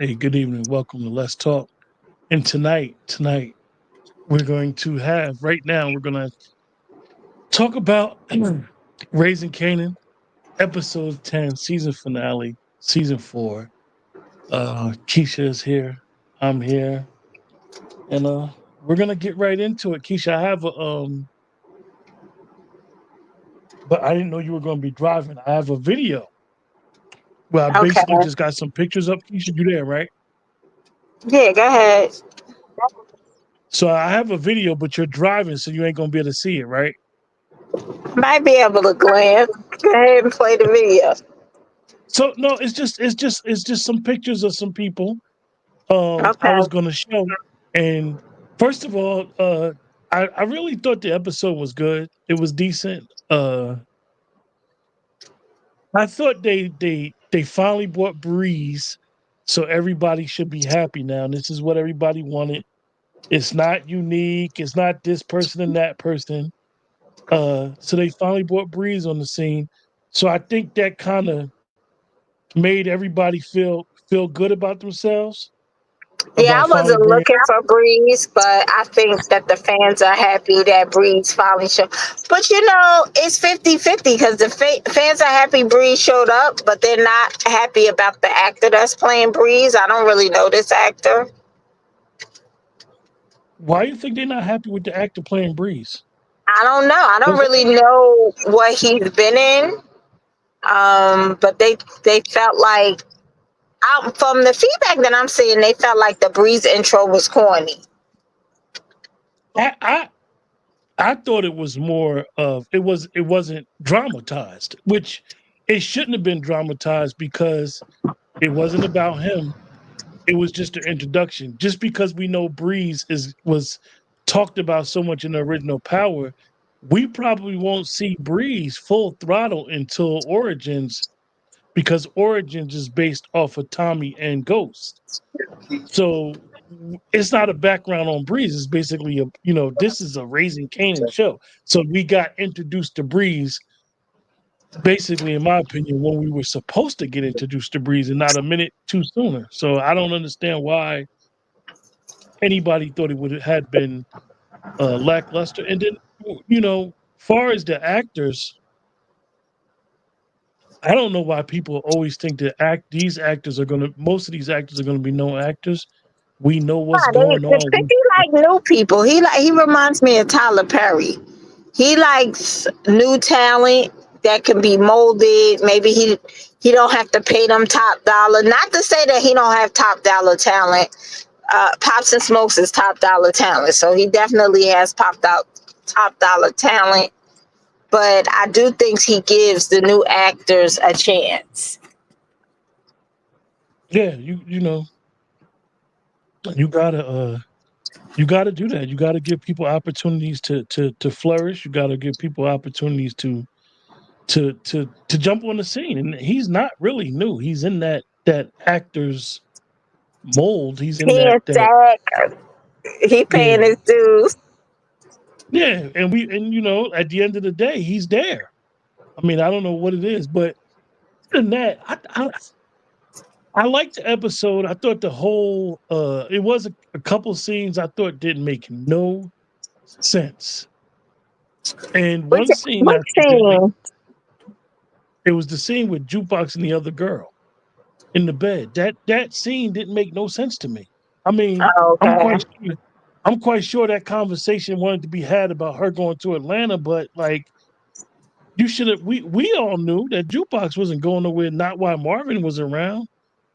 Hey, good evening. Welcome to Let's Talk. And tonight, we're going to have, right now, we're going to talk about Raising Kanan, episode 10, season finale, season 4. Keisha is here. I'm here. And we're going to get right into it. Keisha, I have but I didn't know you were going to be driving. I have a video where I Okay. basically just got some pictures up. Keisha, you there, right? Yeah, go ahead. So I have a video, but you're driving, so you ain't going to be able to see it, right? Might be able to glance. Go ahead and play the video. So no, it's just some pictures of some people I Okay. was gonna show. And first of all, I really thought the episode was good. It was decent. I thought they finally brought Breeze, so everybody should be happy now. And this is what everybody wanted. It's not unique, it's not this person and that person. So they finally brought Breeze on the scene. So I think that kind of made everybody feel good about themselves Yeah, I about finally wasn't bringing. looking for Breeze, but I think that the fans are happy that Breeze finally showed. But it's 50-50 because the fans are happy Breeze showed up, but they're not happy about the actor that's playing Breeze. I don't really know this actor. Why do you think they're not happy with the actor playing Breeze? I don't know. I don't 'Cause- really know what he's been in. But they felt like from the feedback that I'm seeing, they felt like the Breeze intro was corny. I, I I thought it was more of it wasn't dramatized, which it shouldn't have been dramatized because it wasn't about him. It was just an introduction. Just because we know Breeze was talked about so much in the original Power, we probably won't see Breeze full throttle until Origins because Origins is based off of Tommy and Ghost. So it's not a background on Breeze. It's basically this is a Raising Kanan show. So we got introduced to Breeze basically, in my opinion, when we were supposed to get introduced to Breeze and not a minute too sooner. So I don't understand why anybody thought it would have had been lackluster. And then, far as the actors, I don't know why people always think that most of these actors are gonna be known actors. We know what's Yeah, going on. he like new people. He reminds me of Tyler Perry. He likes new talent that can be molded. Maybe he don't have to pay them top dollar. Not to say that he don't have top dollar talent. Pops and Smokes is top dollar talent, so he definitely has popped out top dollar talent. But I do think he gives the new actors a chance. Yeah, you gotta you gotta do that. You gotta give people opportunities to flourish. You gotta give people opportunities to jump on the scene. And he's not really new. He's in that actor's mold. He's in He and that Zach, he paying yeah. his dues. Yeah. And at the end of the day, he's there. I mean, I don't know what it is, but other than that, I liked the episode. I thought the whole it was a couple scenes I thought didn't make no sense. And Which one scene which I think didn't make scene? it was the scene with Jukebox and the other girl in the bed. That scene didn't make no sense to me. I mean, Oh, I'm okay. quite sure I'm quite sure that conversation wanted to be had about her going to Atlanta, but like you should have we all knew that Jukebox wasn't going nowhere, not while Marvin was around.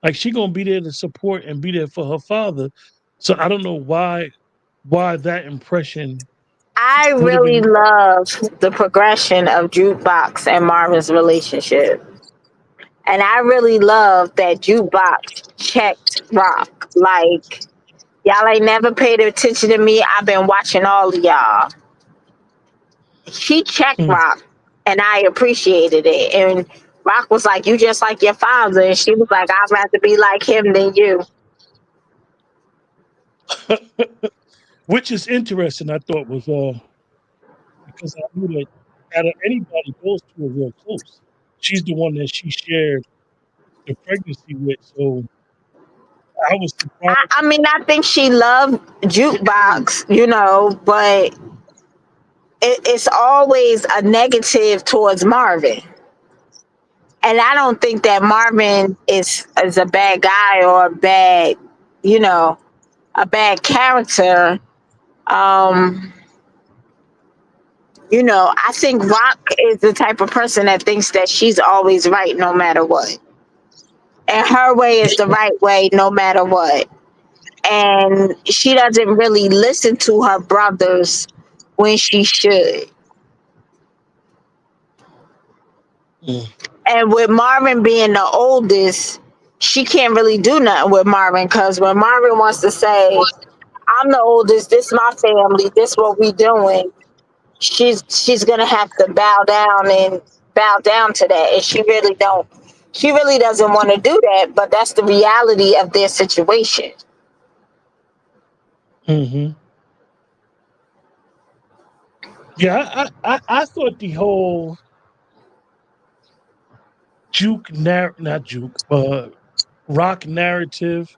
Like she gonna be there to support and be there for her father. So I don't know why that impression I would have really been. love the progression of Jukebox and Marvin's relationship. And I really love that Jukebox checked Rock. Like, y'all ain't never paid attention to me. I've been watching all of y'all. She checked Mm. Rock, and I appreciated it. And Rock was like, "You just like your father." And she was like, "I'd rather be like him than you." Which is interesting. I thought was because I knew that out of anybody goes to her real close, she's the one that she shared the pregnancy with. So I was surprised. I mean, I think she loved Jukebox, but it's always a negative towards Marvin. And I don't think that Marvin is a bad guy or you know, a bad character. Um, I think Rock is the type of person that thinks that she's always right no matter what. And her way is the right way no matter what. And she doesn't really listen to her brothers when she should. Mm, And with Marvin being the oldest, she can't really do nothing with Marvin because when Marvin wants to say, I'm the oldest, this my family, this what we doing, she's gonna have to bow down to that. And she really doesn't want to do that, but that's the reality of their situation. hmm Yeah, I thought the whole not juke, rock narrative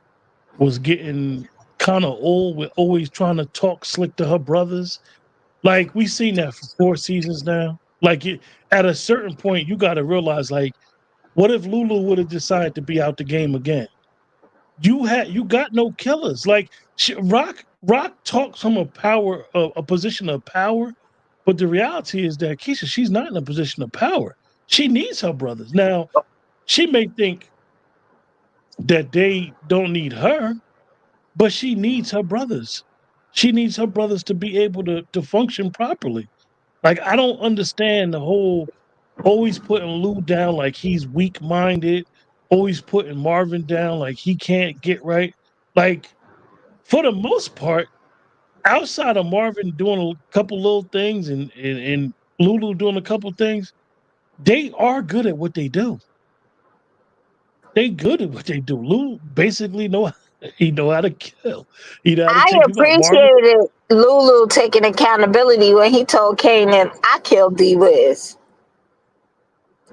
was getting kind of old with always trying to talk slick to her brothers. Like we seen that for 4 seasons now. At a certain point, you got to realize, like, what if Lulu would have decided to be out the game again? You got no killers. Like Rock talks from a position of power, but the reality is that Keisha, she's not in a position of power. She needs her brothers. Now, she may think that they don't need her, but she needs her brothers. She needs her brothers to be able to function properly. Like I don't understand the whole always putting Lou down like he's weak minded, always putting Marvin down like he can't get right. Like for the most part, outside of Marvin doing a couple little things and Lulu doing a couple things, they are good at what they do. They good at what they do. Lulu basically he know how to kill. He know how to I take people out. Marvin, appreciated Lulu taking accountability when he told Kanan, I killed D Wiz.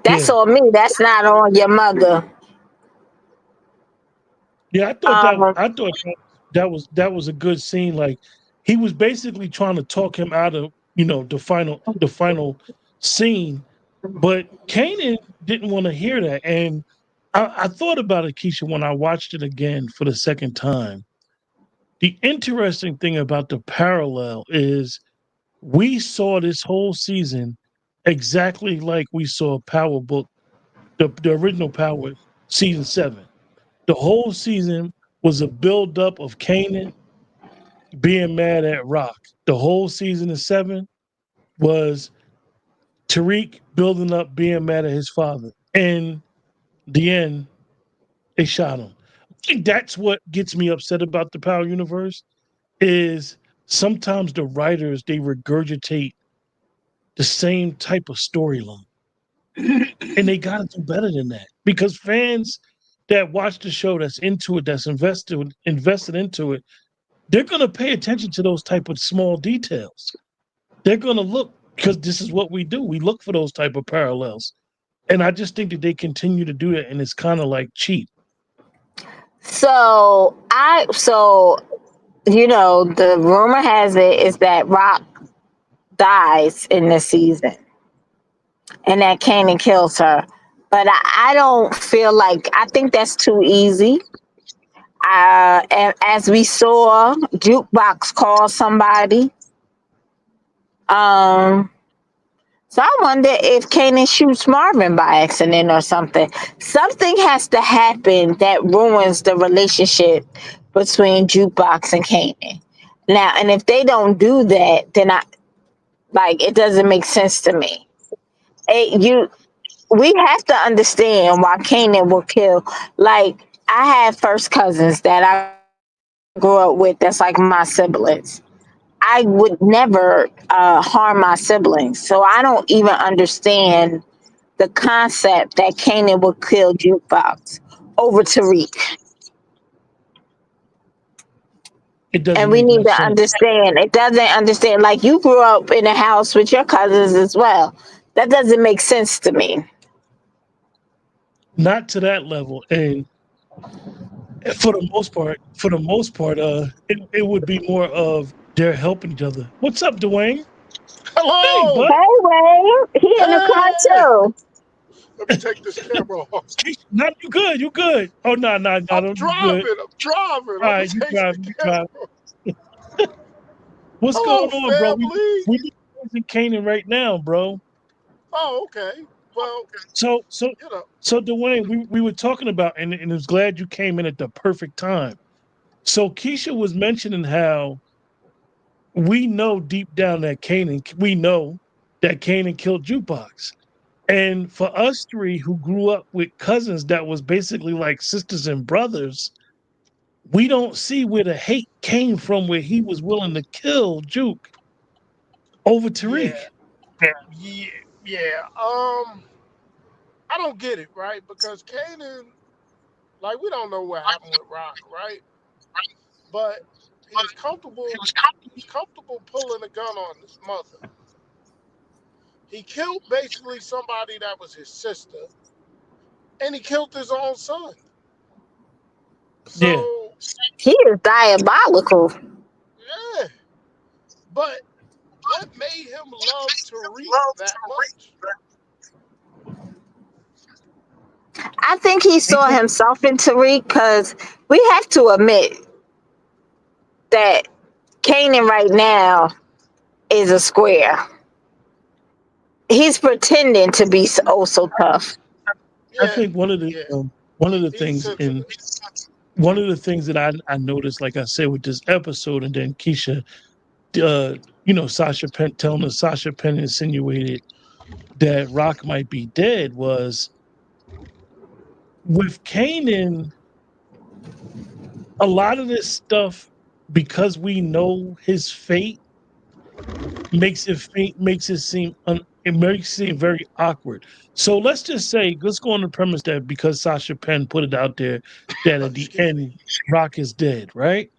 That's yeah. on me. That's not on your mother. Yeah, Um, that was a good scene. Like he was basically trying to talk him out of the final scene, but Kanan didn't want to hear that. And I thought about it, Keisha, when I watched it again for the second time. The interesting thing about the parallel is we saw this whole season exactly like we saw Power Book, the original Power season 7. The whole season was a buildup of Kanan being mad at Rock. The whole season of 7 was Tariq building up being mad at his father. And the end, they shot him. I think that's what gets me upset about the Power Universe is sometimes the writers they regurgitate the same type of storyline. And they gotta do better than that. Because fans that watch the show that's into it, that's invested into it, they're going to pay attention to those type of small details. They're going to look because this is what we do. We look for those type of parallels, and I just think that they continue to do that, and it's kind of like cheap. so the rumor has it is that Rock dies in this season and that Kanan kills her. But I don't feel like I think that's too easy. And as we saw, Jukebox call somebody. Um, so I wonder if Kanan shoots Marvin by accident or something. Something has to happen that ruins the relationship between Jukebox and Kanan. Now, and if they don't do that, then it doesn't make sense to me. You We have to understand why Kanan will kill. Like I have first cousins that I grew up with. That's like my siblings. I would never harm my siblings, so I don't even understand the concept that Kanan would kill Jukebox over Tariq. It And doesn't we make need no to sense. understand. It doesn't understand. Like you grew up in a house with your cousins as well. That doesn't make sense to me. Not to that level. And For the most part, it would be more of they're helping each other. What's up, Dwayne? Hey, bud. Hello. Hey, Wayne, he in the car Hey. too. Let me take this camera off. Not you good. You good. Oh no, no, no, I'm no, you good. driving. I'm driving. All I'm right, you taking the driving, you driving. camera. What's Hello, going on, bro? family. We in Canaan right now, bro. Oh, okay. Well, So so you know, so Dwayne, we were talking about, and it was glad you came in at the perfect time. So Keisha was mentioning how we know deep down that we know that Canaan killed Jukebox. And for us three who grew up with cousins that was basically like sisters and brothers, we don't see where the hate came from, where he was willing to kill Juke over Tariq. yeah, yeah, yeah. I don't get it, right? Because Kanan, like, we don't know what happened with Rock, right? But he was comfortable. He was comfortable pulling a gun on his mother. He killed basically somebody that was his sister, and he killed his own son. Yeah, So He is diabolical. yeah, but what made him love Tariq that much? I think he saw himself in Tariq because we have to admit that Kanan right now is a square. He's pretending to be so tough. I Yeah, think yeah. one of the He's things sensitive. that I noticed, like I said, with this episode, and then Keisha, Sasha Penn telling us Sasha Penn insinuated that Rock might be dead was with Kanan. A lot of this stuff, because we know his fate, it makes it seem very awkward. So let's go on the premise that because Sasha Penn put it out there that at the Excuse me. end Rock is dead, right?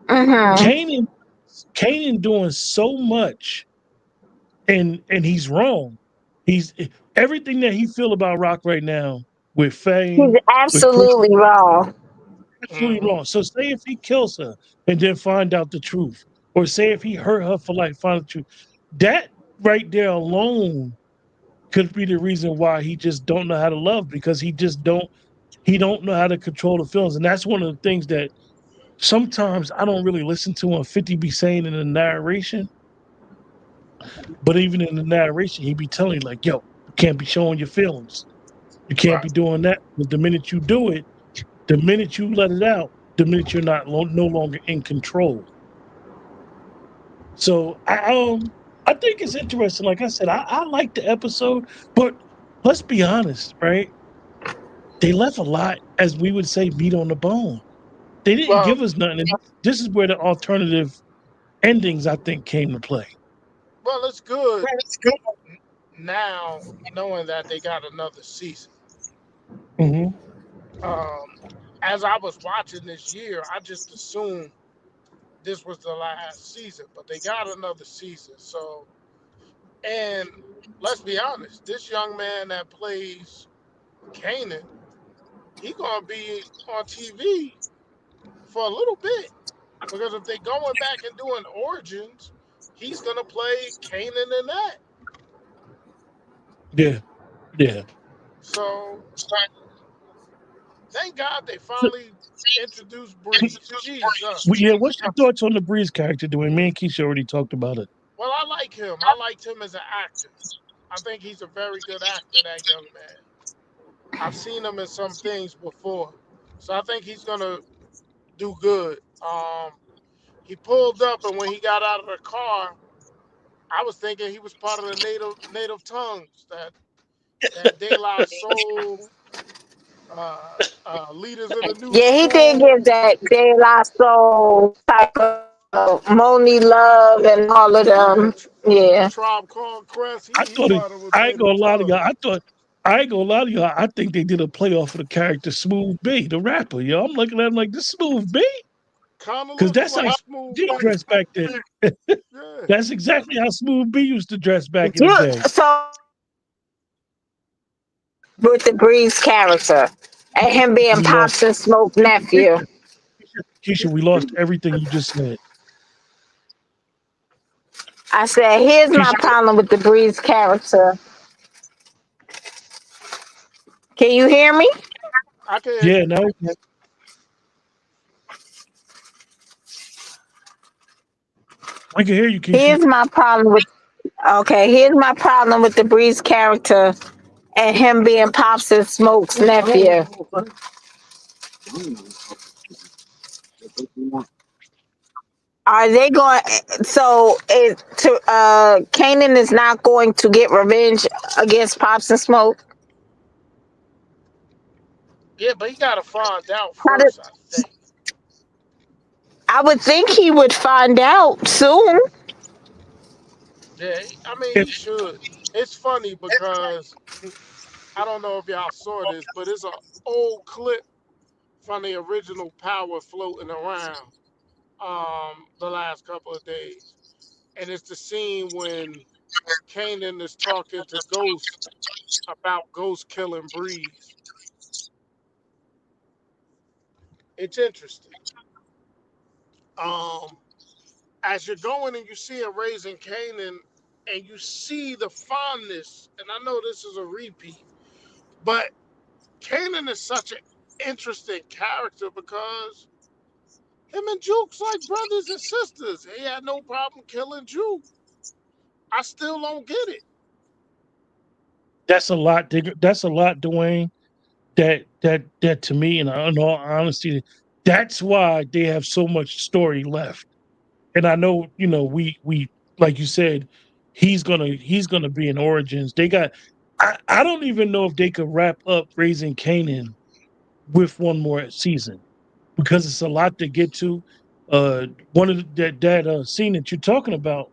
Mm-hmm. Kanan Kanan doing so much, and he's wrong. He's everything that he feel about Rock right now with He's Fame, with Chris, absolutely wrong. absolutely Hmm. wrong. So say if he kills her and then find out the truth, or say if he hurt her for like find out the truth, that right there alone could be the reason why he just don't know how to love, because he don't know how to control the feelings. And that's one of the things that sometimes I don't really listen to when 50 be saying in the narration, but even in the narration, he be telling you like, yo, you can't be showing your feelings. You can't Right. be doing that. Because the minute you do it, the minute you let it out, the minute you're no longer in control. So I think it's interesting. Like I said, I like the episode, but let's be honest, right? They left a lot, as we would say, meat on the bone. They didn't Well, give us nothing. And this is where the alternative endings, I think, came to play. well, it's good now knowing that they got another season. Hmm. Um, as I was watching this year, I just assumed this was the last season, but they got another season. So, and let's be honest, this young man that plays Kanan, he gonna be on TV for a little bit because if they going back and doing origins, he's gonna play Kanan in that. Yeah, yeah. So thank God they So, finally introduced Breeze. Jesus. yeah, what's your thoughts on the Breeze character doing? Me and Keisha already talked about it. Well, I like him. I liked him as an actor. I think he's a very good actor, that young man. I've seen him in some things before. So I think he's gonna do good. He pulled up and when he got out of the car, I was thinking he was part of the native tongues, that De La Soul, leaders of the new Yeah, he did school, give that De La Soul type of Moni Love and all of yeah, them. Yeah. Tribe Called Quest. I He thought it. part of his I ain't gonna native lie to y'all. tongues. I ain't gonna lie to y'all. I think they did a playoff of the character Smooth B, the rapper. Yo, I'm looking at him like this Smooth B, Kind of because looks that's how like Smooth Smooth D B. dressed back then. Yeah. That's exactly how Smooth B used to dress back in the You day. so with the Breeze character. And him being We lost. Pops and Smoke nephew. Keisha, we lost everything you just said. I said, here's my Keisha, problem with the Breeze character. Can you hear me? I can hear yeah, you. now we can hear you, Keisha. Here's my problem with here's my problem with the Breeze character and him being Pops and Smoke's nephew. Are they going? So, Kanan is not going to get revenge against Pops and Smoke. Yeah, but he gotta find out How did, first, I think. I would think he would find out soon. Yeah, I mean If, he should. It's funny because I don't know if y'all saw this, but it's an old clip from the original Power floating around the last couple of days, and it's the scene when Kanan is talking to Ghost about Ghost killing Breeze. It's interesting. Um, as you're going and you see a Raising Kanan, and you see the fondness, and I know this is a repeat, but Kanan is such an interesting character because him and Juke's like brothers and sisters. He had no problem killing Juke. I still don't get it. that's a lot, that's a lot, Dwayne. That to me, and in all honesty, that's why they have so much story left. And I know, we like you said, he's gonna be in Origins. They got. I don't even know if they could wrap up Raising Canaan with one more season because it's a lot to get to. One of that scene that you're talking about,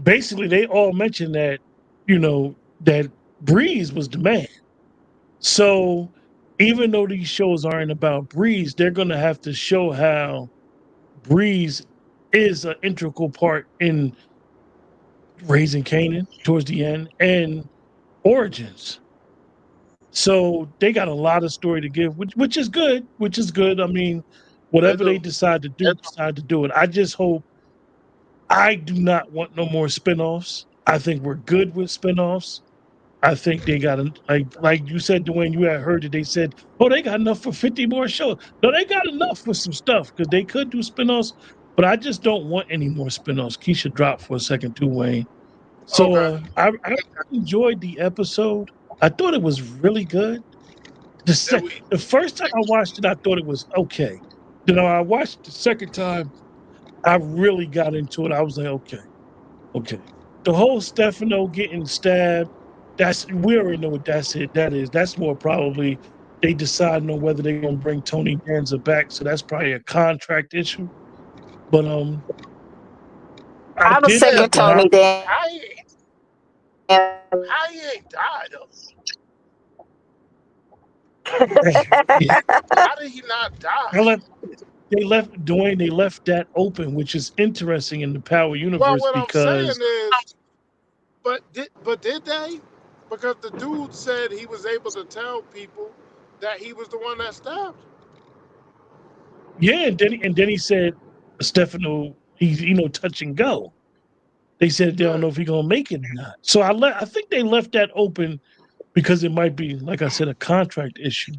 basically they all mentioned that that Breeze was the man. So even though these shows aren't about Breeze, they're going to have to show how Breeze is an integral part in Raising Canaan towards the end and Origins. So they got a lot of story to give, which is good. Which is good. I mean, They whatever they do. decide to do it. I just hope. I do not want no more spinoffs. I think we're good with spinoffs. I think they got like you said, Dwayne. You had heard that they said, "Oh, they got enough for 50 more shows." No, they got enough for some stuff because they could do spinoffs. But I just don't want any more spinoffs. Keisha dropped for a second too, Wayne. So Okay. I enjoyed the episode. I thought it was really good. The Then se- we the first time I watched it, I thought it was okay. I watched the second time. I really got into it. I was like, okay, okay. The whole Stefano getting stabbed, we already know what that's it. That is. That's more probably they deciding on whether they're gonna bring Tony Danza back. So that's probably a contract issue. But I I was did sick yeah, of think the but Tony mafia. Dan. how he ain't died though? Yeah, How did he not I die? left, they left Dwayne. They left that open, which is interesting in the Power Well, universe what I'm saying because is, but did they? Because the dude said he was able to tell people that he was the one that stabbed him. yeah, and then he said Stefano, he's touch and go. They said they don't Yeah. know if he's gonna make it or not. So I think they left that open because it might be, like I said, a contract issue.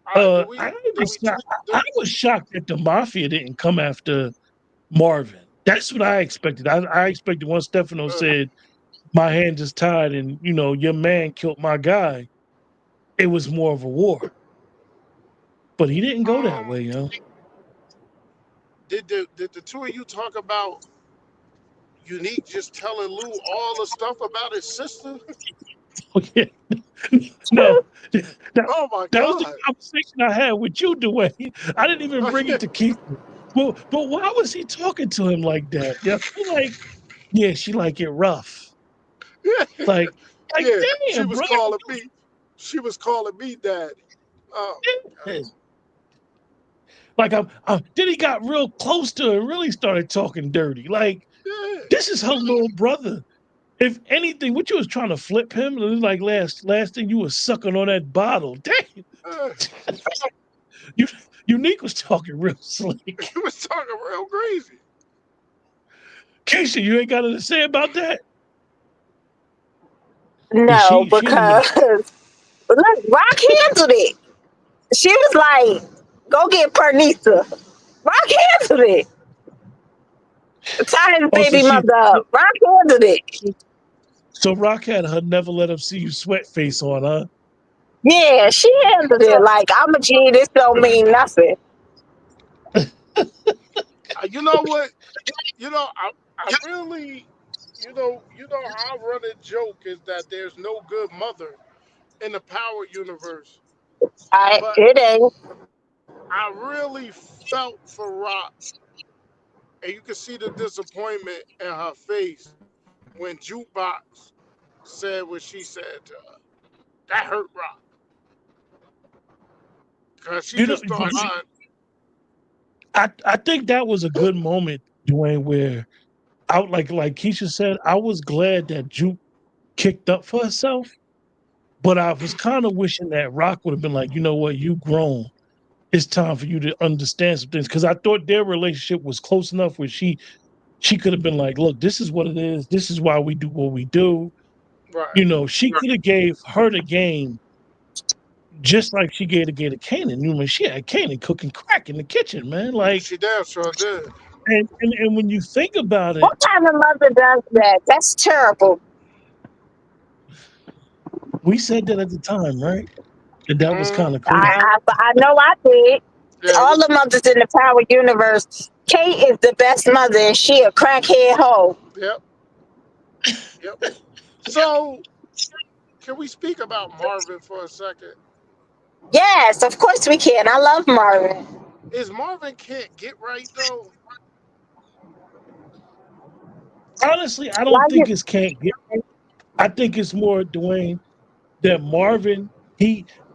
All right. I Do was we? shocked. Do, I was shocked that the mafia didn't come after Marvin. That's what I expected. I expected once Stefano uh, said, "My hands is tied," and your man killed my guy. It was more of a war, but he didn't go that um, way, did the two of you talk about Unique just telling Lou all the stuff about his sister? Okay. No, that, Oh my that was the God. conversation I had with you, Dwayne. I didn't even bring it to Keith. But why was he talking to him like that? Yeah, like, yeah, she like it rough. Yeah, Like, yeah. She damn, was bro. calling me. She was calling me daddy. Oh my Yeah. God. Like, then he got real close to her and really started talking dirty. Like, Yeah. this is her little brother. If anything, what you was trying to flip him? It was like last thing you was sucking on that bottle. Damn, Uh, you Unique was talking real slick. he was talking real crazy. Keisha, you ain't got nothing to say about that? Yeah, No, she in the middle. because look, Rock handled it. She was like, "Go get Pernisa." Rock handled it. Tie his Oh, so baby she mother up. Rock handled it. so Rock had her never let him see you sweat face on, huh? Yeah, she handled it. Like, I'm a G. This don't mean nothing. You know what? I really, how I run a joke is that there's no good mother in the Power universe, but It ain't. I really felt for Rock, and you can see the disappointment in her face when Jukebox said what she said to her. That hurt Rock because she You know, just thought, I think that was a good moment, Dwayne, where out like Keisha said, I was glad that Juke kicked up for herself, but I was kind of wishing that Rock would have been like, you know what, you grown. It's time for you to understand some things. Because I thought their relationship was close enough where she could have been like, look, this is what it is. This is why we do what we do. right. You know, she could have gave her the game just like she gave the game to Kanan. You know, she had Kanan cooking crack in the kitchen, man. Like, She damn sure did. and when you think about it, What kind of mother does that? That's terrible. we said that at the time, right? That was Mm, kind of crazy. I know I did. yeah, All the mothers in the Power universe, Kate is the best mother, and she a crackhead hoe. yep, yep. So, can we speak about Marvin for a second? Yes, of course we can. I love Marvin. Is Marvin can't get right though? Honestly, I don't Why think you? it's can't get. I think it's more Dwayne that Marvin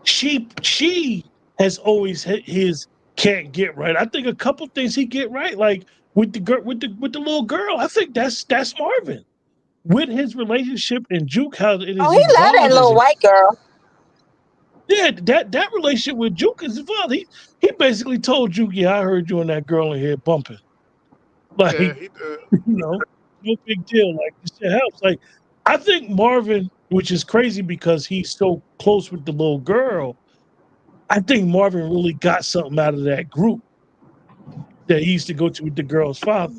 she has always hit his can't get right. I think a couple things he get right, like with the girl with the little girl. I think that's Marvin with his relationship and Juke how it Oh, is he love that evolved little white girl. yeah, that relationship with Juke is evolved. He basically told Juke, yeah, I heard you and that girl in here bumping. Like, Yeah, he did. no big deal. Like this shit helps. Like I think Marvin, which is crazy because he's so close with the little girl, I think Marvin really got something out of that group that he used to go to with the girl's father.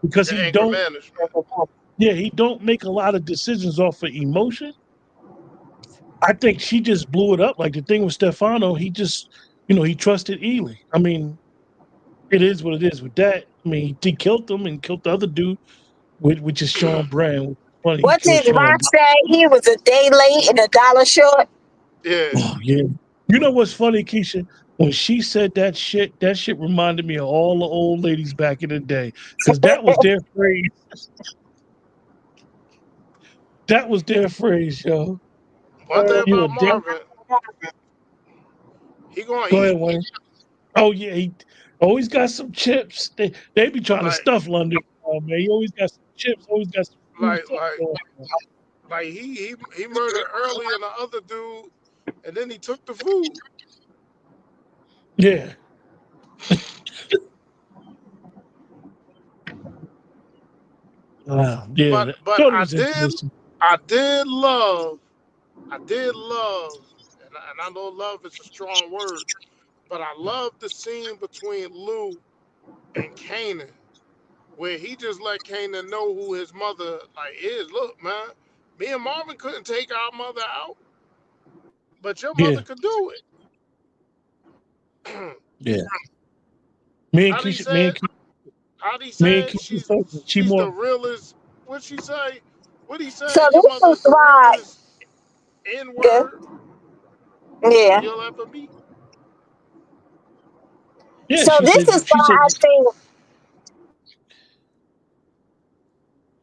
Because The he anger don't management. yeah, he don't make a lot of decisions off of emotion. I think she just blew it up. Like the thing with Stefano, he just, he trusted Ely. I mean, it is what it is with that. I mean, he killed him and killed the other dude, which is Sean Brand. Which is funny, he What killed did Sean. Rock say? He was a day late and a dollar short. Yeah. Oh yeah. You know what's funny, Keisha? When she said that shit reminded me of all the old ladies back in the day. Because that was their phrase. That was their phrase, yo. One thing You about a damn. Marvin, he gonna Go eat. ahead, Wayne. Oh yeah, he always got some chips. They be trying to Like, stuff London, man. He always got some chips. Always got some food. like, like, like he murdered Early and the other dude, and then he took the food. Yeah. Wow. Yeah. But Thought it was interesting. I did love, and I know love is a strong word, but I love the scene between Lou and Kanan where he just let Kanan know who his mother like is. Look, man, me and Marvin couldn't take our mother out, but your mother Yeah. could do it. Yeah. Me and How he Keisha. Me and said, Keisha. how he Me and said Keisha told you, she she's the more. realest. What she say? What he So say? Your this is mother's the why. realest N Good. word Yeah. you'll ever meet. Yeah. So She this said. is She why said. I think.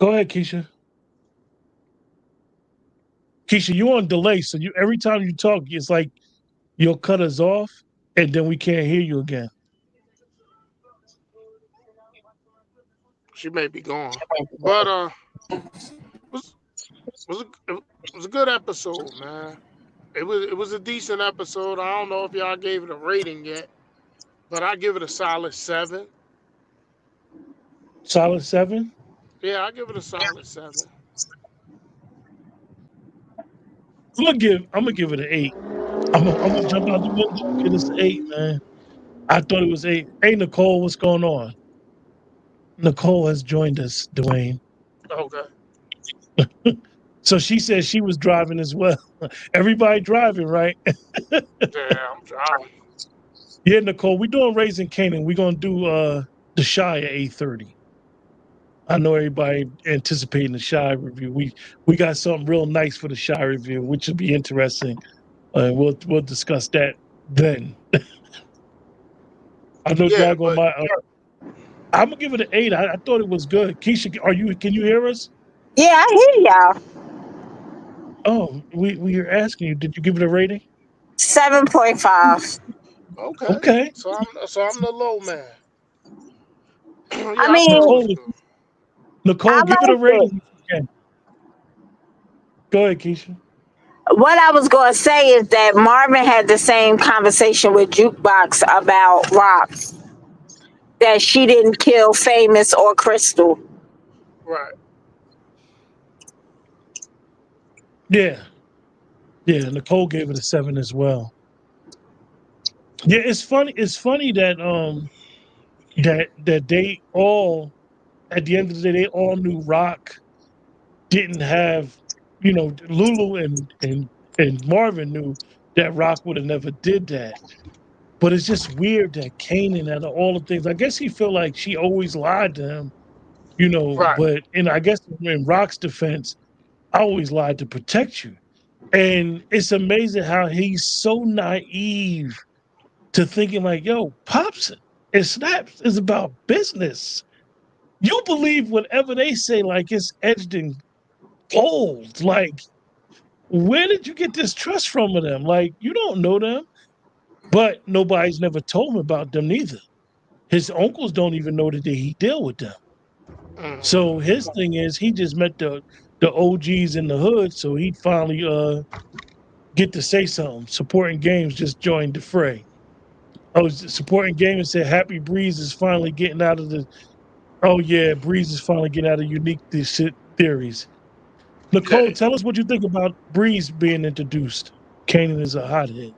Go ahead, Keisha. Keisha, you on delay, so you every time you talk, it's like you'll cut us off, and then we can't hear you again. She may be gone, but It was a good episode, man. It was a decent episode. I don't know if y'all gave it a rating yet, but I give it a solid 7. Solid 7. Yeah, I give it a solid 7. I'm gonna give it an 8. I'm gonna jump out the window and give this an 8, man. I thought it was 8. Hey Nicole, what's going on? Nicole has joined us, Dwayne. Okay. So she said she was driving as well. Everybody driving, right? Yeah, I'm driving. Yeah, Nicole, we doing Raising Kanan. We're gonna do the Shy at 8:30. I know everybody anticipating the Shy review. We got something real nice for the Shy review, which will be interesting. We'll discuss that then. I know Yeah, Drago but my I'm gonna give it an 8. I thought it was good. Keisha, can you hear us? Yeah, I hear y'all. Oh, we are asking you, did you give it a rating? 7.5. okay. Okay. So I'm the low man. I Yeah, I thought it mean, was Nicole, good. I Nicole, give it a liked rating it. if you can. Go ahead, Keisha. What I was going to say is that Marvin had the same conversation with Jukebox about Rock, that she didn't kill Famous or Crystal. Right. Yeah. Yeah, Nicole gave it a 7 as well. Yeah, it's funny. It's funny that that they all at the end of the day they all knew Rock didn't have, Lulu and Marvin knew that Rock would have never did that. But it's just weird that Kanan, out of all the things, I guess he felt like she always lied to him, Right. but and I guess in Rock's defense, I always lied to protect you. And it's amazing how he's so naive to thinking like, yo, Pops and Snaps is about business. You believe whatever they say, like it's edged in gold. Like, where did you get this trust from of them? Like, you don't know them, but nobody's never told him about them neither. His uncles don't even know that he deal with them. So Hmm. his thing is he just met the OGs in the hood, so he'd finally get to say something. Supporting Games just joined the fray. I was supporting Games and said Happy Breeze is finally getting out of the. Oh yeah, Breeze is finally getting out of unique theories. Yeah. Nicole, tell us what you think about Breeze being introduced. Kanan is a hothead.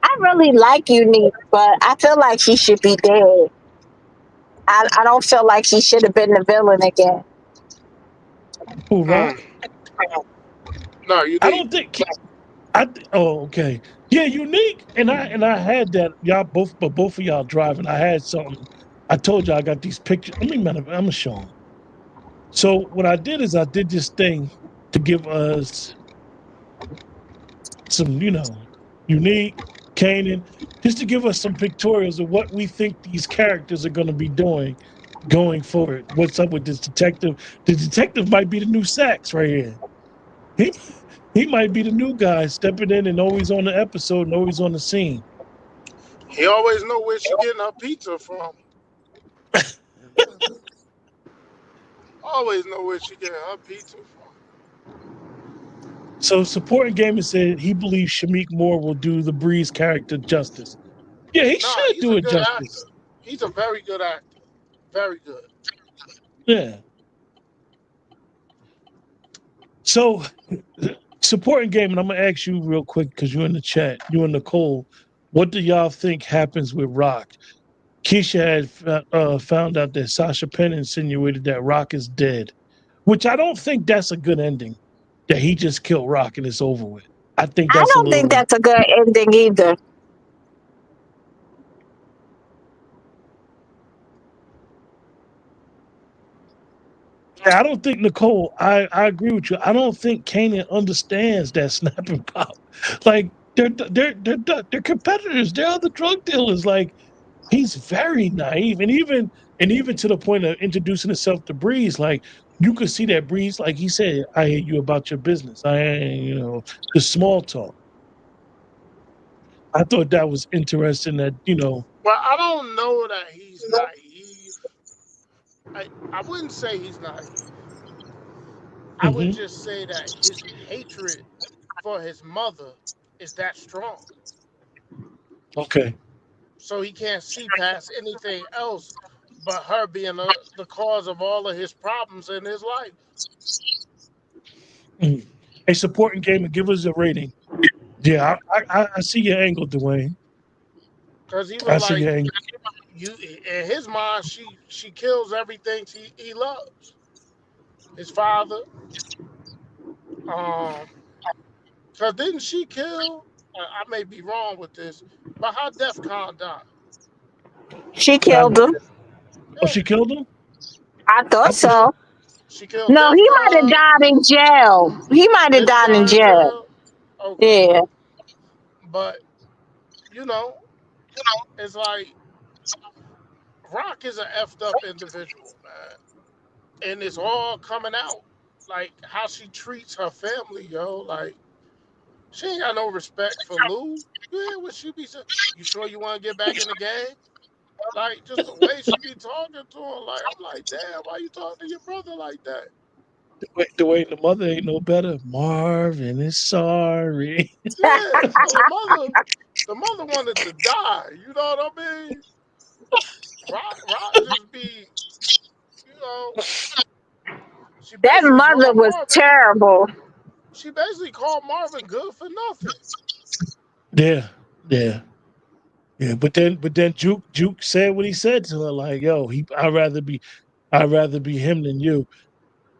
I really like Unique, but I feel like he should be dead. I don't feel like he should have been the villain again. Who Mm. Rock? No, I unique. don't think. Oh, okay. Yeah, unique. And I had that. Y'all both, but both of y'all driving. I had something. I told you I got these pictures. I'm gonna show them. So what I did is I did this thing to give us some, unique Kanan, just to give us some pictorials of what we think these characters are going to be doing going forward. What's up with this detective? The detective might be the new Sax right here. He he might be the new guy stepping in and always on the episode and always on the scene. He always know where she getting her pizza from. Always know where she getting her pizza from. So supporting gamer said he believes Shamik Moore will do the Breeze character justice. Yeah, he Nah, should he's do a it good actor. justice. He's a very good actor. Very good. Yeah. So supporting game, and I'm gonna ask you real quick because you're in the chat. You and Nicole, what do y'all think happens with Rock? Keisha had found out that Sasha Penn insinuated that Rock is dead, which I don't think that's a good ending. That he just killed Rock and it's over with. I think I that's a don't think little. that's a good ending either. I don't think Nicole. I agree with you. I don't think Kanan understands that snap and pop. Like they're competitors. They're other drug dealers. Like he's very naive, and even to the point of introducing himself to Breeze, like you could see that Breeze, like he said, I hear you about your business. The small talk. I thought that was interesting. Well, I don't know that he's naive. I wouldn't say he's naive. I would Hmm. just say that his hatred for his mother is that strong. Okay. So he can't see past anything else but her being the cause of all of his problems in his life. Mm. A supporting game and give us a rating. Yeah, I see your angle, Dwayne. Because he was I see like, your angle. you in his mind, she kills everything he loves. His father. Um, because didn't she kill? I may be wrong with this, but how DefCon died? She I, killed him. oh, Yeah, she killed him. I I thought thought. so. she killed No, he might have DefCon. died in jail. He might have Did he died in die in jail. jail? Okay, Yeah. but you know, it's like Rock is an effed up individual, man, and it's all coming out. Like how she treats her family, yo. Like she ain't got no respect for Lou. Yeah, what she be saying? You sure you want to get back in the game? Like just the way she be talking to him. Like I'm like, damn, why you talking to your brother like that? Dwayne, the mother ain't no better. Marvin is sorry. Yeah. So the mother wanted to die. You know what I mean? Rock just be, you know, she That basically mother called was Marvin. terrible. She basically called Marvin good for nothing. Yeah, yeah, yeah. But then Juke said what he said to her. Like, yo, I'd rather be him than you.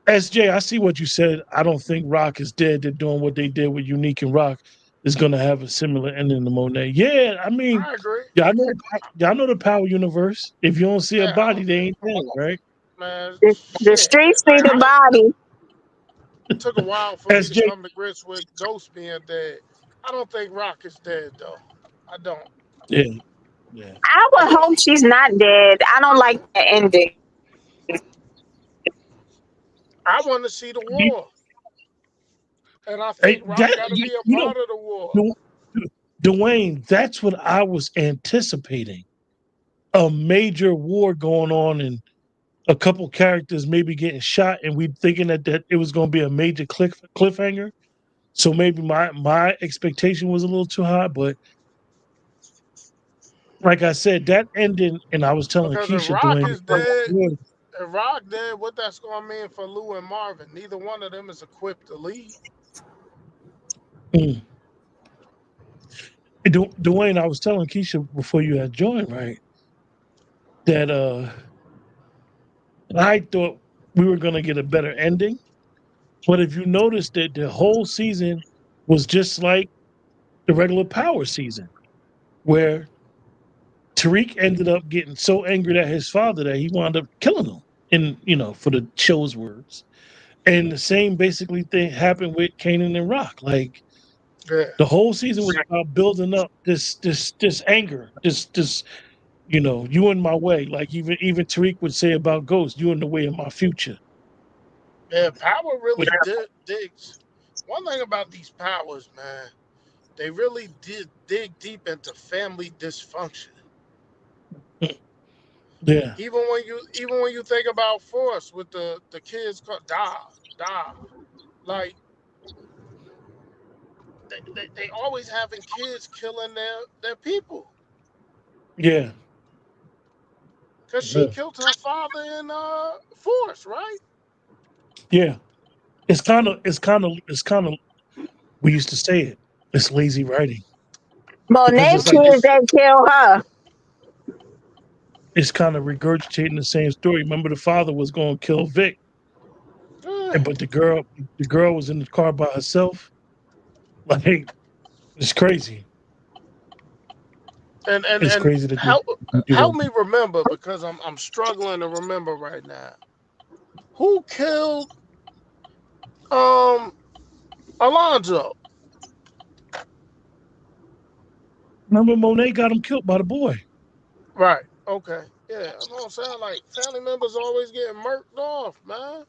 SJ, I see what you said. I don't think Rock is dead. They're doing what they did with Unique and Rock is going to have a similar ending to Monet. Yeah, I mean, I agree. y'all know the Power Universe. If you don't see a Yeah, body, they ain't dead, right? man, The shit. streets see Like the I body. took a while for me to SJ, come to grips with Ghost being dead. I don't think Rock is dead though. I don't. yeah, yeah. I I would don't. hope she's not dead. I don't like that ending. I want to see the You- war, and I Hey, think Rock got to be a you know, part of the war. Du- Dwayne, that's what I was anticipating. A major war going on and a couple characters maybe getting shot, and we thinking that it was going to be a major cliffhanger. So maybe my expectation was a little too high, but like I said, that ending, and I was telling Because Keisha doing If Rock dead, what that's gonna mean for Lou and Marvin? Neither one of them is equipped to lead. mm. Dwayne, I was telling Keisha before you had joined, right, that I thought we were going to get a better ending. But if you notice that the whole season was just like the regular Power season, where Tariq ended up getting so angry at his father that he wound up killing him, in for the show's words. And the same basically thing happened with Kanan and Rock. Like Yeah, the whole season was about building up this anger, this you in my way. Like even Tariq would say about Ghost, you in the way of my future. yeah. Power Which, really digs. One thing about these powers, man, they really did dig deep into family dysfunction. yeah, Even when you think about Force with the kids called Da, like they always having kids killing their people. yeah, Cause she yeah. killed her father in Force, right? Yeah. It's kind of we used to say it. It's lazy writing because Monet it's like kids that kill her. it's kind of regurgitating the same story. Remember, the father was going to kill Vic, Eh, but the girl was in the car by herself. Like it's crazy. and and It's and crazy that help you do help that. me remember because I'm struggling to remember right now. Who killed um Alonzo? Remember, Monet got him killed by the boy. Right. Okay. Yeah, that's what I'm saying. Like family members always getting murked off, man.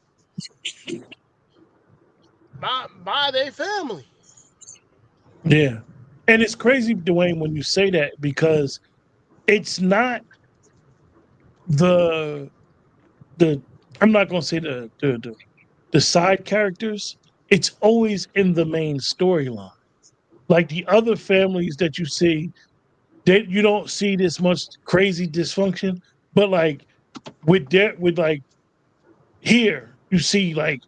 By their family. Yeah, and it's crazy, Dwayne, when you say that because it's not the the. I'm not going to say the the side characters, it's always in the main storyline. Like the other families that you see, that you don't see this much crazy dysfunction, but like with like here, you see like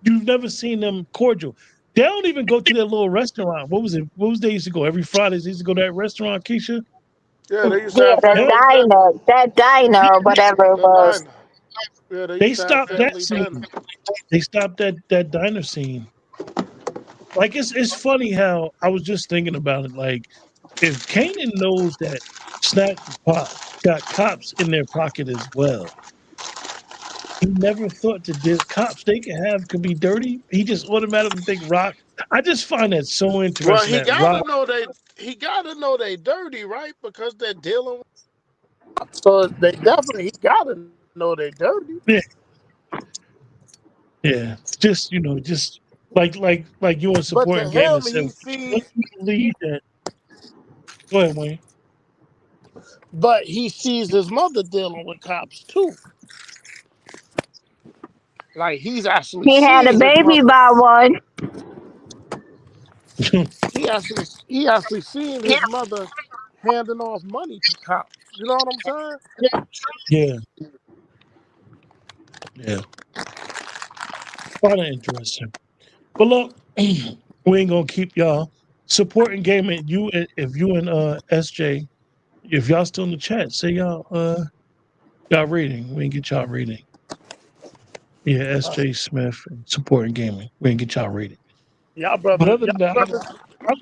you've never seen them cordial. They don't even go to their little restaurant. What was it? What was they used to go every Friday? They used to go to that restaurant, Keisha. Yeah, they used to Yeah, have They the don't, family dinner. diner, that diner or whatever it The was. diner. Yeah, they they used to have stopped that family dinner. scene. They stopped that diner scene. Like it's funny how I was just thinking about it. Like if Kanan knows that Snatch Pop got cops in their pocket as well, he never thought to cops they could be dirty. He just automatically think Rock. I just find that so Well, interesting he that gotta Rock. know they dirty, right? Because they're dealing with. So they definitely he gotta know they dirty. Yeah, yeah. Just just like you and But support to and gaming him, said. he Once sees, you believe that, go ahead, Wayne. but he sees his mother dealing with cops too. Like he's actually He had a seen his baby mother. by one. He actually seen his mother handing off money to cops. You know what I'm saying? Yeah, yeah. Kind of interesting. But look, we ain't gonna keep y'all supporting gaming. If you and SJ, if y'all still in the chat, say y'all rating. We can get y'all rating. Yeah, SJ Smith and supporting gaming. We can get y'all rating. Y'all But brothers, other than that,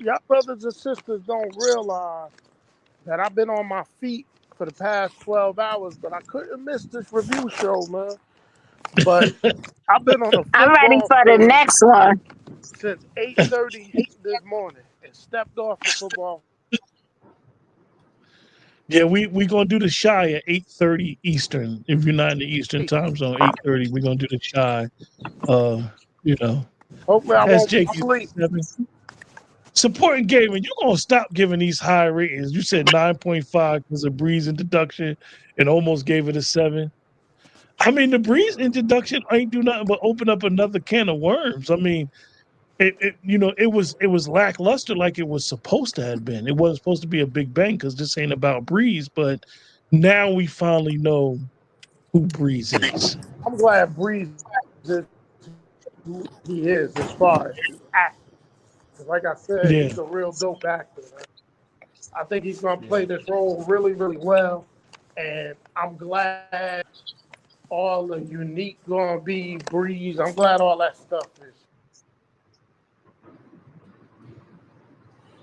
y'all brothers and sisters don't realize that I've been on my feet for the past 12 hours, but I couldn't miss this review show, man. But I've been on the I'm ready football for the field next one. since 8:30 this morning and stepped off the football. yeah, we gonna do the shy at 8:30 Eastern. If you're not in the Eastern time zone, 8:30, we're gonna do the shy. Uh, you know, Hopefully, I won't SJ be gave asleep. it 7. Supporting gaming, you gonna stop giving these high ratings. You said 9.5 was a Breeze introduction and almost gave it a 7. I mean, the Breeze introduction ain't do nothing but open up another can of worms. I mean, it was lackluster like it was supposed to have been. It wasn't supposed to be a big bang because this ain't about Breeze, but now we finally know who Breeze is. I'm glad Breeze is who he is as far as the actor. 'Cause like I said, Yeah, he's a real dope actor. Man. I think he's going to yeah, play this role really, really well. And I'm glad all the unique going to be Breeze. I'm glad all that stuff is.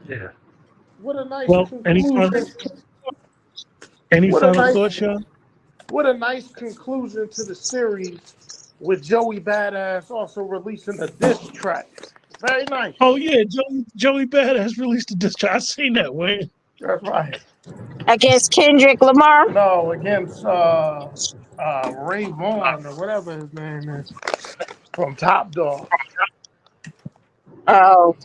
yeah. What a nice Well, conclusion. any What a final nice, thoughts, y'all? what a nice conclusion to the series with Joey Badass also releasing a diss track. Very nice. Oh yeah, Joey Badass released a diss track. I seen that, Wayne. That's right. Against Kendrick Lamar. No, against Ray Vaughn or whatever his name is from Top Dog. Oh,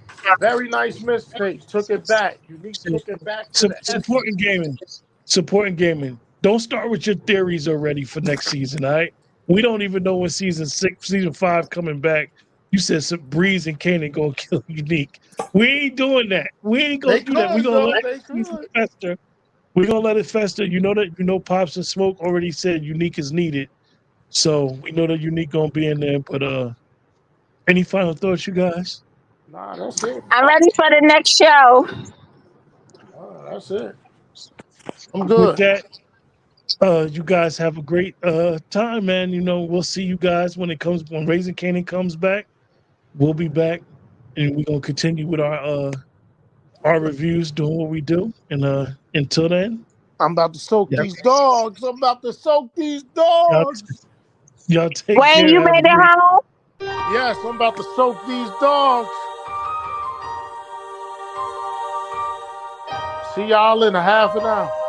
Very nice mistake. Took it back. Unique took it back to the Supporting essence. gaming. Supporting gaming. Don't start with your theories already for next season, all right? We don't even know when season 5 coming back. You said some Breeze and Kanan gonna kill Unique. We ain't doing that. We ain't gonna They do that. We're could gonna let though. the They season could. fester. We're gonna let it fester. Pops and Smoke already said Unique is needed. So we know that Unique gonna be in there. But any final thoughts, you guys? Nah, that's it. I'm ready for the next show. That's it. I'm With good. that, you guys have a great time, man. We'll see you guys when Raising Kanan comes back. We'll be back, and we're gonna continue with our reviews, doing what we do. And until then, I'm about to soak yeah, these dogs. I'm about to soak these y'all, dogs. y'all take Wayne, care. you Have a made it great. home? Yes, I'm about to soak these dogs. See y'all in a half an hour.